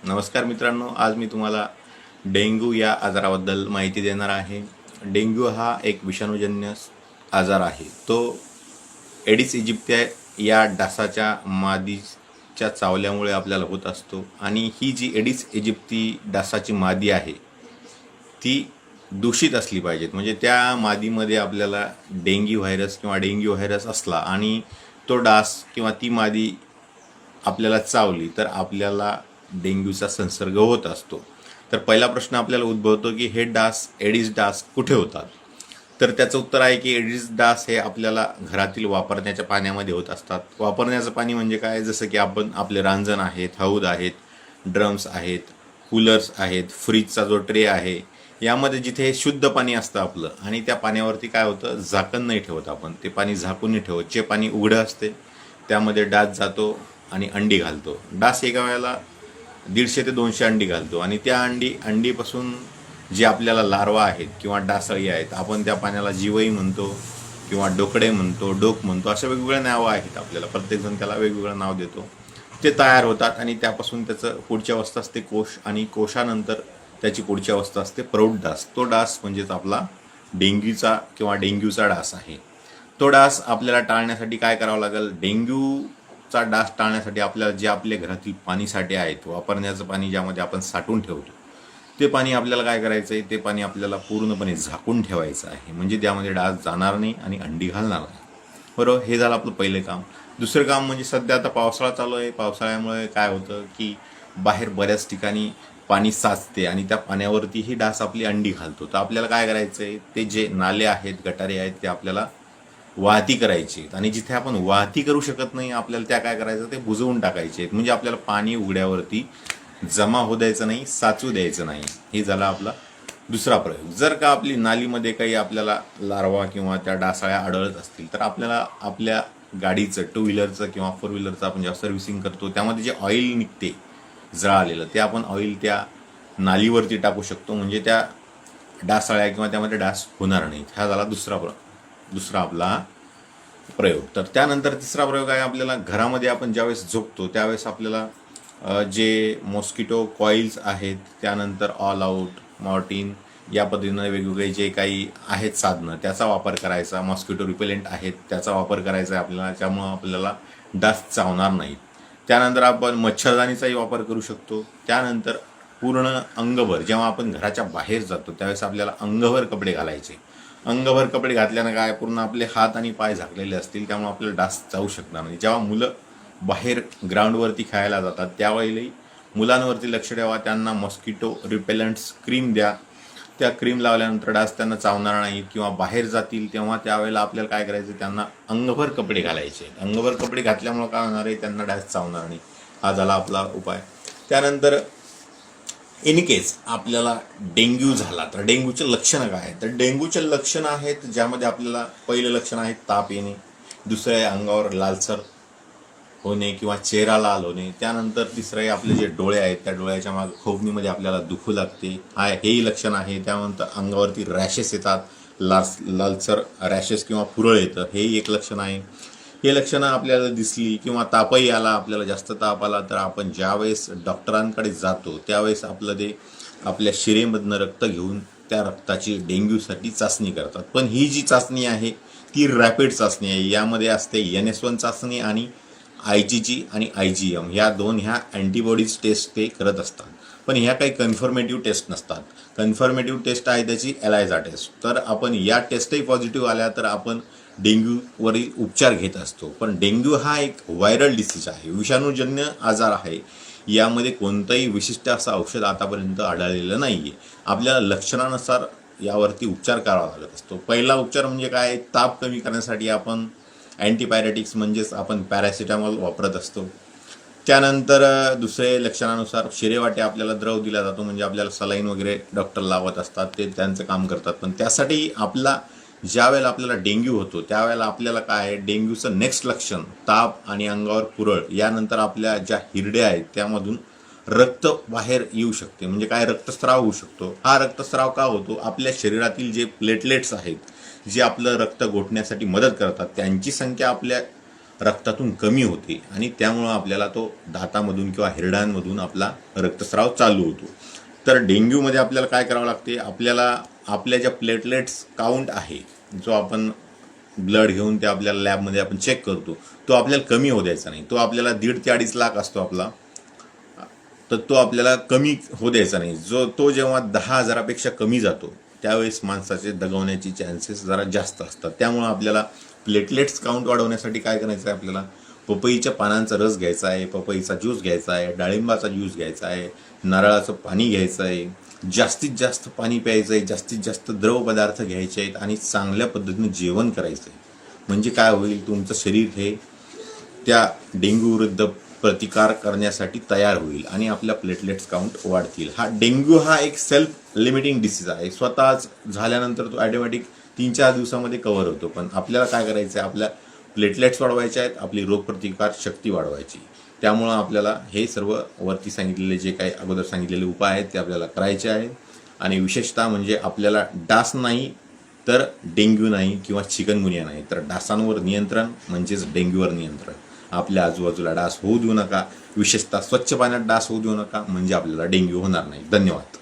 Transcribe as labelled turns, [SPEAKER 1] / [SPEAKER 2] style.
[SPEAKER 1] नमस्कार मित्रांनो, आज मी तुम्हाला डेंग्यू या आजाराबद्दल माहिती देणार आहे. डेंग्यू हा एक विषाणूजन्य आजार आहे. तो एडिस इजिप्तिया या डासाच्या मादीच्या चावल्यामुळे आपल्याला होत असतो. आणि ही जी एडिस इजिप्ती डासाची मादी आहे ती दूषित असली पाहिजेत. म्हणजे त्या मादीमध्ये आपल्याला डेंग्यू व्हायरस किंवा डेंग्यू व्हायरस असला आणि तो डास किंवा ती मादी आपल्याला चावली तर आपल्याला डेंग्यूचा संसर्ग होत असतो. तर पहिला प्रश्न आपल्याला उद्भवतो की हे डास एडिस डास कुठे होतात. तर त्याचं उत्तर आहे की एडिस डास हे आपल्याला घरातील वापरण्याच्या पाण्यामध्ये होत असतात. वापरण्याचं पाणी म्हणजे काय, जसं की आपण आपले रांजण आहेत, हौद आहेत, ड्रम्स आहेत, कूलर्स आहेत, फ्रीजचा जो ट्रे आहे, यामध्ये जिथे शुद्ध पाणी असतं आपलं आणि त्या पाण्यावरती काय होतं, झाकण नाही ठेवत आपण, ते पाणी झाकून नाही ठेवत. जे पाणी उघडं असते त्यामध्ये डास जातो आणि अंडी घालतो. डास एका वेळेला 150 ते 200 अंडी घालतो आणि त्या अंडीपासून जे आपल्याला लार्वा आहेत किंवा डासळी आहेत, आपण त्या पाण्याला जीवई म्हणतो किंवा डोकडे म्हणतो, डोक म्हणतो, अशा वेगवेगळ्या नावं आहेत आपल्याला. प्रत्येकजण त्याला वेगवेगळं नाव देतो. ते तयार होतात आणि त्यापासून त्याचं पुढची अवस्था असते कोश, आणि कोशानंतर त्याची पुढची अवस्था असते प्रौढ डास. तो डास म्हणजेच आपला डेंग्यूचा किंवा डेंग्यूचा डास आहे. तो डास आपल्याला टाळण्यासाठी काय करावं लागेल, डेंग्यूचा डास टाळण्यासाठी आपल्याला जे आपल्या घरातील पाणी साठे आहेत, वापरण्याचं पाणी ज्यामध्ये आपण साठवून ठेवतो, ते पाणी आपल्याला काय करायचं आहे, ते पाणी आपल्याला पूर्णपणे झाकून ठेवायचं आहे. म्हणजे त्यामध्ये डास जाणार नाही आणि अंडी घालणार नाही. बरोबर, हे झालं आपलं पहिलं काम. दुसरं काम म्हणजे सध्या आता पावसाळा चालू आहे. पावसाळ्यामुळे काय होतं की बाहेर बऱ्याच ठिकाणी पाणी साचते आणि त्या पाण्यावरतीही डास आपली अंडी घालतो. तर आपल्याला काय करायचं आहे, ते जे नाले आहेत, गटारे आहेत, ते आपल्याला वाहती करायची. आणि जिथे आपण वाहती करू शकत नाही आपल्याला त्या काय करायचं, ते बुजवून टाकायचे. म्हणजे आपल्याला पाणी उघड्यावरती जमा होऊ द्यायचं नाही, साचू द्यायचं नाही. हे झाला आपला दुसरा प्रयोग. जर का आपली नालीमध्ये काही आपल्याला लार्वा किंवा त्या डासाळ्या आढळत असतील तर आपल्याला आपल्या गाडीचं, टू व्हीलरचं किंवा फोर व्हीलरचं आपण जेव्हा सर्व्हिसिंग करतो त्यामध्ये जे ऑइल निघते जळालेलं, ते आपण ऑइल त्या नालीवरती टाकू शकतो. म्हणजे त्या डासाळ्या किंवा त्यामध्ये डास होणार नाहीत. हा झाला दुसरा आपला प्रयोग. तर त्यानंतर तिसरा प्रयोग आहे, आपल्याला घरामध्ये आपण ज्यावेळेस झोपतो त्यावेळेस आपल्याला जे मॉस्किटो कॉइल्स आहेत, त्यानंतर ऑल आऊट, मॉर्टिन, या पद्धतीनं वेगवेगळे जे काही आहेत साधनं, त्याचा वापर करायचा. मॉस्किटो रिपेलेंट आहेत त्याचा वापर करायचा आहे आपल्याला, त्यामुळं आपल्याला डास चावणार नाहीत. त्यानंतर आपण मच्छरदाणीचाही वापर करू शकतो. त्यानंतर पूर्ण अंगभर, जेव्हा आपण घराच्या बाहेर जातो त्यावेळेस आपल्याला अंगभर कपडे घालायचे. अंगभर कपडे घातल्यानं काय, पूर्ण आपले हात आणि पाय झाकलेले असतील, त्यामुळे आपल्याला डास चावू शकणार नाही. जेव्हा मुलं बाहेर ग्राउंडवरती खेळायला जातात त्यावेळेलाही मुलांवरती लक्ष ठेवा. त्यांना मॉस्किटो रिपेलंट्स क्रीम द्या. त्या क्रीम लावल्यानंतर डास त्यांना चावणार नाहीत. किंवा बाहेर जातील तेव्हा त्यावेळेला आपल्याला काय करायचं, त्यांना अंगभर कपडे घालायचे. अंगभर कपडे घातल्यामुळे काय होणार आहे, त्यांना डास चावणार नाही. हा झाला आपला उपाय. त्यानंतर इन केस आपल्याला डेंग्यू झाला तर डेंग्यूचे लक्षणं काय आहेत, तर डेंग्यूचे लक्षणं आहेत ज्यामध्ये आपल्याला पहिलं लक्षण आहे ताप येणे, दुसरं आहे अंगावर लालसर होणे किंवा चेहरा लाल होणे. त्यानंतर तिसरं आहे आपले जे डोळे आहेत त्या डोळ्याच्या मागे खोबणीमध्ये आपल्याला दुखू लागते, हेही लक्षण आहे. त्यानंतर अंगावरती रॅशेस येतात, लालसर रॅशेस किंवा पुरळ येतं, हेही एक लक्षण आहे. हे लक्षणं आपल्याला दिसली किंवा तापही आला, आपल्याला जास्त ताप आला, तर आपण ज्यावेळेस डॉक्टरांकडे जातो त्यावेळेस आपल्या शिरेमधनं रक्त घेऊन त्या रक्ताची डेंग्यूसाठी चाचणी करतात. पण ही जी चाचणी आहे ती रॅपिड चाचणी आहे. यामध्ये असते NS1 चाचणी आणि IgG आणि IgM ह्या अँटीबॉडीज टेस्ट ते करत असतात. पण ह्या काही कन्फर्मेटिव्ह टेस्ट नसतात. कन्फर्मेटिव्ह टेस्ट आहे त्याची ELISA टेस्ट. तर आपण या टेस्टही पॉझिटिव्ह आल्या तर आपण डेंग्यूवरील उपचार घेत असतो. पण डेंग्यू हा एक व्हायरल डिसीज आहे, विषाणूजन्य आजार आहे. यामध्ये कोणतंही विशिष्ट असं औषध आतापर्यंत आढळलेलं नाही आहे. आपल्याला लक्षणानुसार यावरती उपचार करावा लागत असतो. पहिला उपचार म्हणजे काय, ताप कमी करण्यासाठी आपण अँटीपायरेटिक्स म्हणजेच आपण पॅरासिटामॉल वापरत असतो. त्यानंतर दुसरे लक्षणानुसार शिरेवाटे आपल्याला द्रव दिला जातो. म्हणजे आपल्याला सलाईन वगैरे डॉक्टर लावत असतात, ते त्यांचं काम करतात. पण त्यासाठी ज्यावेळेला आपल्याला डेंग्यू होतो त्यावेळेला आपल्याला काय आहे, डेंग्यूचं नेक्स्ट लक्षण ताप आणि अंगावर पुरळ, यानंतर आपल्या ज्या हिरड्या आहेत त्यामधून रक्त बाहेर येऊ शकते. म्हणजे काय, रक्तस्राव होऊ शकतो. हा रक्तस्राव का होतो, आपल्या शरीरातील जे प्लेटलेट्स आहेत जे आपलं रक्त गोठण्यासाठी मदत करतात त्यांची संख्या आपल्या रक्तातून कमी होते आणि त्यामुळं आपल्याला तो दातामधून किंवा हिरड्यांमधून आपला रक्तस्राव चालू होतो. तर डेंग्यूमध्ये आपल्याला काय करावं लागते, आपल्याला आपल्या ज्या प्लेटलेट्स काउंट आहे, जो आपण ब्लड घेऊन ते आपल्याला लॅबमध्ये आपण चेक करतो, तो आपल्याला कमी होऊ द्यायचा नाही. तो आपल्याला 1.5 ते 2.5 लाख असतो आपला, तर तो आपल्याला कमी होऊ द्यायचा नाही. तो जेव्हा 10,000पेक्षा कमी जातो त्यावेळेस माणसाचे दगावण्याची चान्सेस जरा जास्त असतात. त्यामुळं आपल्याला प्लेटलेट्स काउंट वाढवण्यासाठी काय करायचं आहे, आपल्याला पपईच्या पानांचा रस घ्यायचा आहे, पपईचा ज्यूस घ्यायचा आहे, डाळिंबाचा ज्यूस घ्यायचा आहे, नारळाचं पाणी घ्यायचं आहे, जास्तीत जास्त पाणी प्यायचं आहे, जास्तीत जास्त द्रव पदार्थ घ्यायचे आहेत आणि चांगल्या पद्धतीने जेवण करायचं आहे. म्हणजे काय होईल, तुमचं शरीर हे त्या डेंग्यू विरुद्ध प्रतिकार करण्यासाठी तयार होईल आणि आपल्या प्लेटलेट्स काउंट वाढतील. डेंग्यू हा एक सेल्फ लिमिटिंग डिसीज आहे. स्वतःच झाल्यानंतर तो ॲटोमॅटिक 3-4 दिवसामध्ये कव्हर होतो. पण आपल्याला काय करायचं आहे, आपल्या प्लेटलेट्स वाढवायचे आहेत, आपली रोगप्रतिकार शक्ती वाढवायची. त्यामुळं आपल्याला हे सर्व वरती सांगितलेले जे काही अगोदर सांगितलेले उपाय आहेत ते आपल्याला करायचे आहेत. आणि विशेषतः म्हणजे आपल्याला डास नाही तर डेंग्यू नाही किंवा चिकनगुनिया नाही, तर डासांवर नियंत्रण म्हणजेच डेंग्यूवर नियंत्रण. आपल्या आजूबाजूला डास होऊ देऊ नका, विशेषतः स्वच्छ पाण्यात डास होऊ देऊ नका, म्हणजे आपल्याला डेंग्यू होणार नाही. धन्यवाद.